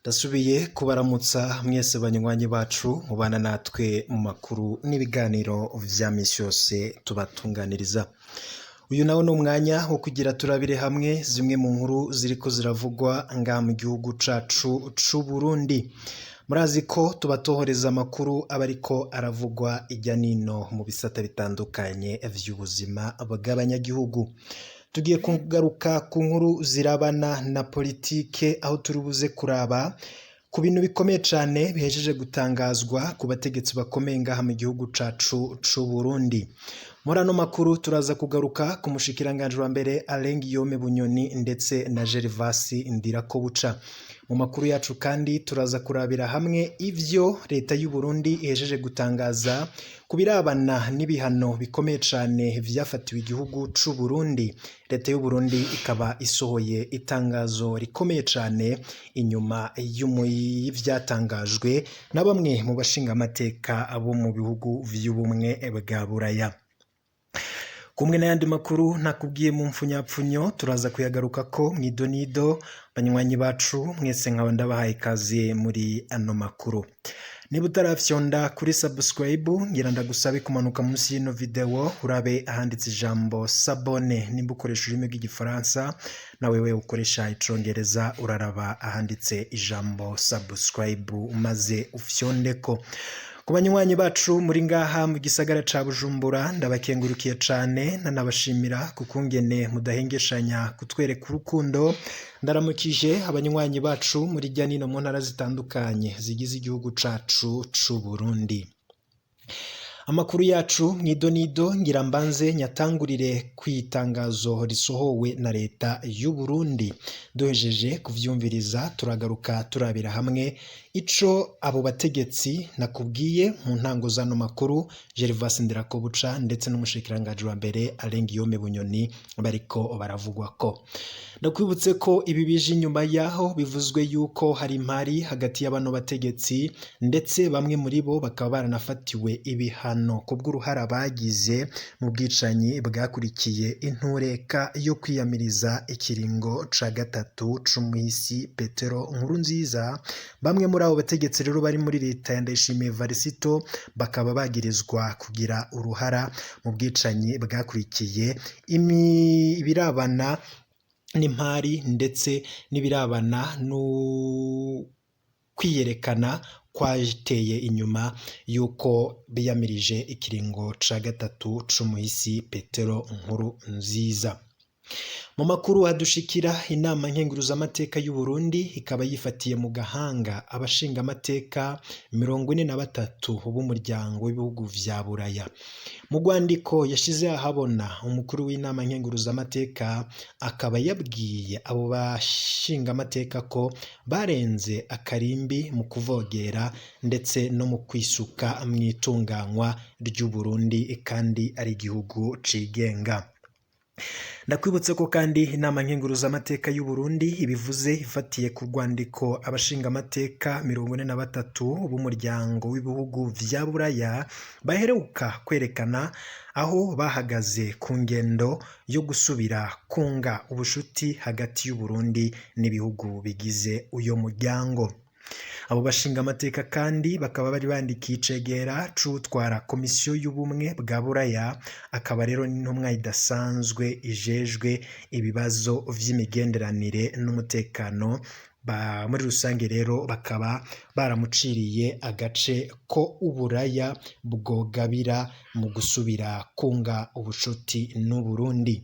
Dasubiye kubaramutsa mwese banywanyi bacu mubana natwe mu makuru n'ibiganiro vya misi yose tubatunganiriza. Uyu nawo ni umwanya wo kugira turabire hamwe zimwe mu nkuru ziriko ziravugwa ngaha mu gihugu cacu c'u Burundi. Murazi ko tubatohoreza amakuru abariko aravugwa ijya nino mu bisata bitandukanye vy'ubuzima bw'abanyagihugu. Tugiye kugaruka ku nkuru zirabana na politike, aho turubuze kuraba ku bintu bikomeye cyane bihejeje gutangazwa ku bategetsi bakomeye ngaha mu gihugu cacu c'u Burundi. Muri ano makuru turaza kugaruka ku mushikiranganje wa mbere Bunyoni ndetse na Gervasi Ndirakobuca. Mu makuru yacu kandi turaza kurabira hamwe ivyo leta y'u Burundi ihejeje gutangaza kubirabana n'ibihano bikomeye cyane vyafatiwe igihugu c'u Burundi. Leta y'u Burundi ikaba isohoye itangazo rikomeye cyane inyuma y'ivyatangajwe na bamwe mu bashinga amateka abo mu bihugu vy'ubumwe bwa Buraya. Kumwe n'ayandi makuru nakubwiye mu mfunyapfunyo turaza kuyagaruka ko mwidonido banywanyi bacu mwese nkaba ndabahaye ikaze muri ano makuru. Niba utarafyonda kuri subscribe ngira ndagusabe kumanuka munsi y'ino video urabe ahanditse ijambo sabone. Nimba ukoresha ururimi rw'igifaransa na wewe ukoresha icongereza uraraba ahanditse ijambo subscribe maze ufyondeko. Ku banywanyi bacu muri ngaha mu gisagara ca Bujumbura ndabakengurukiye cane nanabashimira kukungene mudahengeshanya kutwereka urukundo. Ndaramukije abanywanyi bacu muri jya nino mu ntara zitandukanye zigize igihugu cacu c'u Burundi. Amakuru yacu mwidonido ngira mbanze nyatangurire kwitangazo risohowe na leta y'u Burundi. Duhejeje kuvyumviriza turagaruka turabira hamwe ico abo bategetsi nakubwiye mu ntango zano makuru Gervasi Ndirakobuca ndetse n'umushikiranganje wa mbere Bunyoni bariko baravugwa ko. Ndakwibutse ko ibi bije inyuma yaho bivuzwe yuko hari impari hagati y'abano bategetsi ndetse bamwe muri bo bakaba baranafatiwe ibihano kubw'uruhara bagize mu bwicanyi bwakurikiye intureka yo kwiyamiriza ikiringo ca gatatu c'umuhisi Petero Nkurunziza. Bamwe muri abo bategetsi rero bari muri leta ya Ndayishimiye Varisito bakaba bagirizwa kugira uruhara mu bwicanyi bwakurikiye ibirabana n'impari ndetse n'ibirabana no kwiyerekana kwateye inyuma yuko biyamirije ikiringo ca gatatu c'umuhisi Petero Nkurunziza. Mu makuru hadushikira inama nkenguruzamateka y'u Burundi ikaba yifatiye mu gahanga abashinga amateka 43 b'umuryango w'ibihugu vya Buraya. Mu rwandiko yashize ahabona umukuru w'inama nkenguruzamateka akaba yabwiye abo bashinga amateka ko barenze akarimbi mu kuvogera ndetse no mu kwisuka mw'itunganywa ry'u Burundi kandi ari igihugu cigenga. Ndakwibutse ko kandi inama nkenguruzamateka y'u Burundi ibivuze ifatiye ku rwandiko abashinga amateka 43 b'umuryango w'ibihugu vya Buraya baheruka kwerekana aho bahagaze ku ngendo yo gusubira kunga ubushuti hagati y'u Burundi n'ibihugu bigize uyo muryango. Abo bashinga amateka kandi bakaba bari bandikiye icegera c'utwara komisiyo y'ubumwe bwa Buraya, akaba rero n'intumwa idasanzwe ijejwe ibibazo vy'imigenderanire n'umutekano. Muri rusange rero bakaba baramuciriye agace ko Uburaya bwogabira mu gusubira kunga ubushuti n'u Burundi.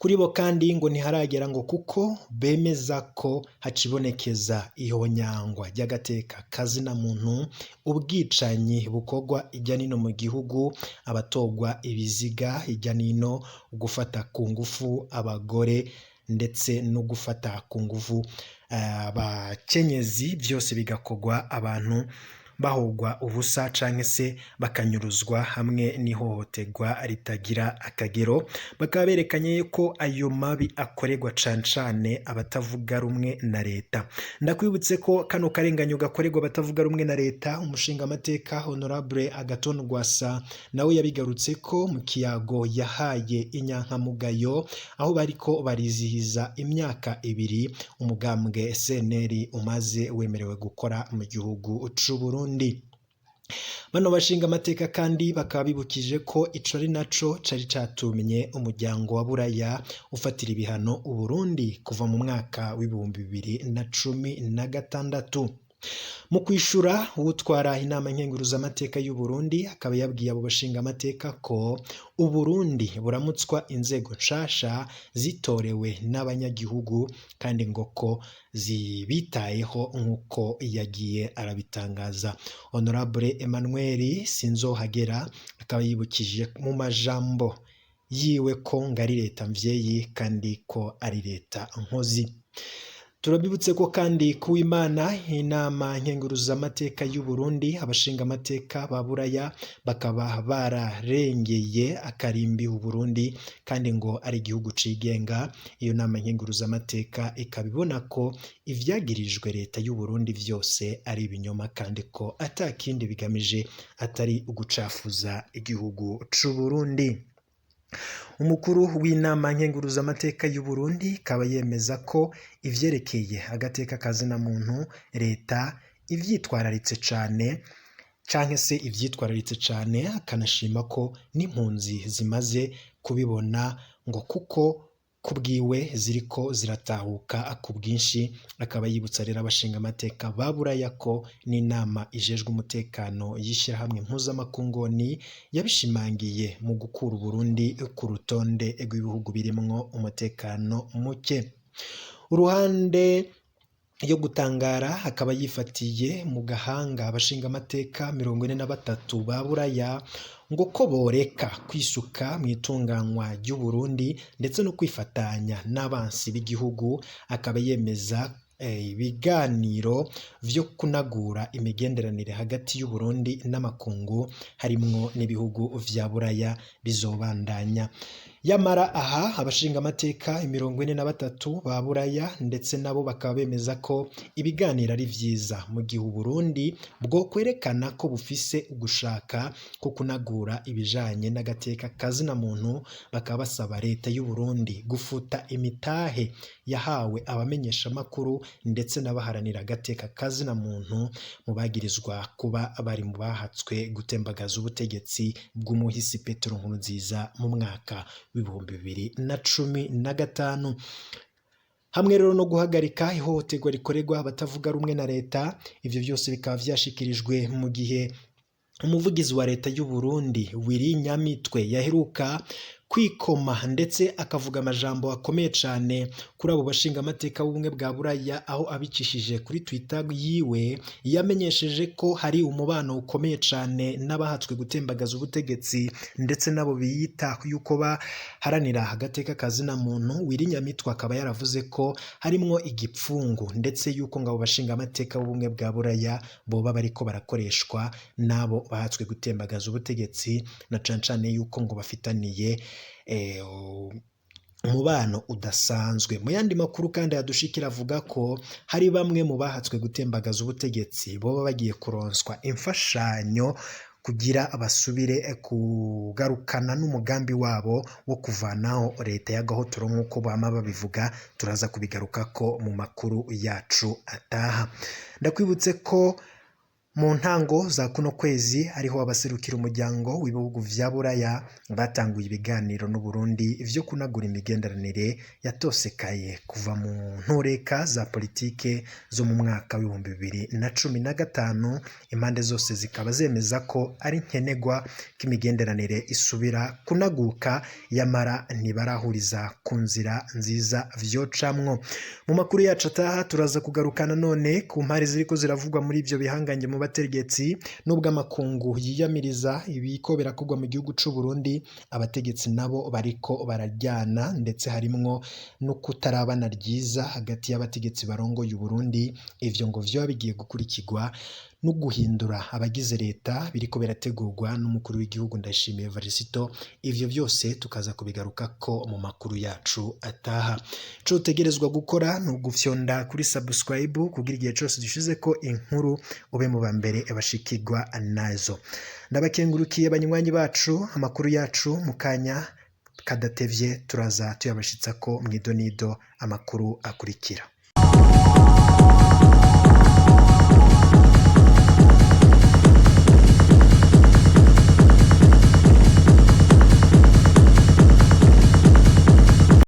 Kuri bo kandi ngo ntiharagera ngo kuko bemeza ko hacibonekeza ihonyangwa ry'agateka kazina muntu, ubwicanyi bukorwa ijya nino mu gihugu, abatogwa ibiziga ijya nino, gufata ku ngufu abagore ndetse no gufata ku ngufu abakenyezi, byose bigakorwa abantu bahogwa ubusa canke se bakanyuruzwa hamwe n'ihohoterwa ritagira akagero. Bakaba berekanye ko ayo mabi akorerwa cane cane abatavuga rumwe na leta. Ndakwibutse ko kano karenganyo gakorerwa abatavuga rumwe na leta umushinga amateka Honorable Agathon Rwasa nawe yabigarutse ko mu kiyago yahaye inyankamugayo aho bariko barizihiza imyaka 2 umugambwe SNL umaze wemerewe gukora mu gihugu c'u Burundi. Bano bashinga amateka kandi bakaba bibukije ko ico ari naco cari catumye umuryango wa Buraya ufatira ibihano u Burundi kuva mu mwaka w'2016. Mu kwishura utwara inama nkenguruza amateka y'u Burundi akaba yabwiye abo bashinga amateka ko u Burundi buramutswa inzego nshasha zitorewe n'abanyagihugu kandi ngo ko zibitayeho nkuko yagiye arabitangaza. Honorable Emmanuel Sinzohagera akaba yibukije mu majambo yiwe ko ngari leta mvyeyi kandi ko ari leta nkozi. Turabibutse ko kandi kuwimana inama nkenguruza amateka y'u Burundi abashinga amateka ba Buraya bakaba bararengeye akarimbi u Burundi kandi ngo ari igihugu cigenga. Iyo nama nkenguruza amateka ikabibona ko ivyagirijwe leta y'u Burundi vyose ari ibinyoma kandi ko atakindi bigamije atari ugucafuza igihugu c'u Burundi. Umukuru w'inama nkenguruza amateka y'u Burundi kaba yemeza ko ivyerekeye agateka kazina muntu leta ivyitwararitse cane canke se ivyitwararitse cane, akanashima ko n'impunzi zimaze kubibona ngo kuko kubwiwe ziriko ziratahuka ku bwinshi. Akaba yibutsa rero abashinga amateka ba Buraya ko n'inama ijejwe umutekano y'ishirahamwe mpuzamakungu yabishimangiye mu gukura Burundi ku rutonde rw'ibihugu birimwo umutekano muke. Uruhande yo gutangara akaba yifatiye mu gahanga abashinga amateka 43 ba Buraya ngo ko boreka kwisuka mu itunganywa ry'u Burundi ndetse no kwifatanya n'abansi b'igihugu. Akaba yemeza ibiganiro vyo kunagura imigenderanire hagati y'u Burundi n'amakungu harimwo n'ibihugu vya Buraya bizobandanya. Yamara aha abashinga amateka 43 ba Buraya ndetse nabo bakaba bemeza ko ibiganiro ari vyiza mu gihe u Burundi bwo kwerekana ko bufise ugushaka ko kunagura ibijanye n'agateka kazina muntu. Bakaba basaba leta y'u Burundi gufuta imitahe yahawe abamenyesha makuru ndetse n'abaharanira agateka kazina muntu mu bagirizwa kuba bari mu bahatswe gutembagaza ubutegetsi bw'umuhisi Petero Nkurunziza mu mwaka w'2015. Hamwe rero no guhagarika ihohoterwa rikorerwa abatavuga rumwe na leta. Ivyo byose bikaba vyashikirijwe mu gihe umuvugizi wa leta y'u Burundi Wiri Nyamitwe yaheruka kwikoma ndetse akavuga amajambo akomeye cyane kuri abo bashinga amateka b'ubumwe bwa Buraya, aho abicishije kuri Twitter yiwe yamenyesheje ko hari umubano ukomeye cyane n'abahatswe gutembagaza ubutegetsi ndetse nabo biyita yuko baharanira agateka kazina muntu. Wiri Nyamitwe akaba yaravuze ko harimwo igipfungu ndetse yuko ngabo bashinga amateka b'ubumwe bwa Buraya boba bariko barakoreshwa nabo bahatswe gutembagaza ubutegetsi na cancane yuko ngo bafitaniye umubano udasanzwe. Mu yandi makuru kandi yadushikira avuga ko hari bamwe mu bahatswe gutembagaza ubutegetsi boba bagiye kuronswa imfashanyo kugira basubire kugarukana n'umugambi wabo wo kuvanaho leta y'agahotoro nk'uko bama babivuga. Turaza kubigaruka ko mu makuru yacu ataha. Ndakwibutse ko mu ntango za kuno kwezi hariho abaserukira umuryango w'ibihugu vya Buraya batanguye ibiganiro n'u Burundi vyo kunagura imigenderanire yatosekaye kuva mu ntureka za politike zo mu mwaka w'2015. Impande zose zikaba zemeza ko ari nkenegwa k'imigenderanire isubira kunaguka, yamara ntibarahuriza ku nzira nziza vyocamwo. Mu makuru yacu ataha turaza kugarukana none ku mpari ziriko ziravugwa muri ivyo bihanganye mu bategetsi nubwo amakungu yiyamiriza ibiko birakogwa mu gihugu c'u Burundi. Abategetsi nabo bariko barajyana ndetse harimwo no kutarabana ryiza hagati y'abategetsi barongoye u Burundi. Ivyo ngo vyo bigiye gukurikirwa no guhindura abagize leta biriko birategurwa n'umukuru w'igihugu Ndayishimiye Varisito. Ivyo byose tukaza kubigaruka ko mu makuru yacu ataha. Co utegerezwa gukora no gufyonda kuri subscribe kugira igihe cyose dushize ko inkuru ube mu bambere abashikirwa nazo. Ndabakengurukiye abanywanyi bacu, amakuru yacu mukanya kadatevye turaza tuyabashitsa ko mwidonido amakuru akurikira.